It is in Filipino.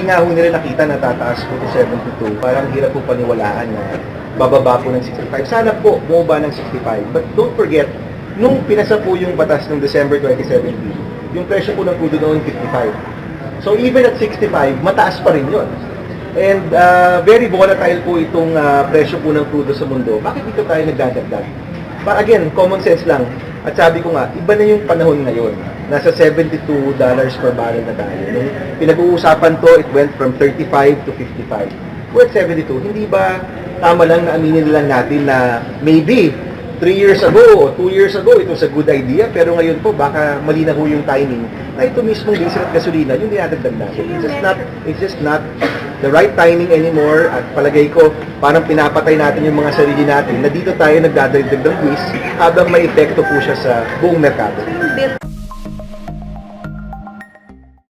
nga ho nila nakita na tataas po to 72, parang hirap po paniwalaan na bababa po ng 65. Sana po bumaba ng 65. But don't forget, nung pinasa po yung batas ng December 2017, yung presyo po ng crudo noon 55. So even at 65, mataas pa rin yun. And very volatile po itong presyo po ng crudo sa mundo. Bakit dito tayo nagdadagdag? But again, common sense lang. At sabi ko nga, iba na yung panahon ngayon. Nasa $72 per barrel na tayo. Nung pinag-uusapan to, it went from 35 to 55. We're at 72. Hindi ba tama lang na aminin lang natin na maybe 3 years ago o 2 years ago, it was a good idea, pero ngayon po, baka mali na ho yung timing na ito mismong diesel at gasolina, yung dinadagdag natin. It's just not the right timing anymore, at palagay ko, parang pinapatay natin yung mga sarili natin na dito tayo nagdadagdag ng buwis habang may epekto po siya sa buong merkado.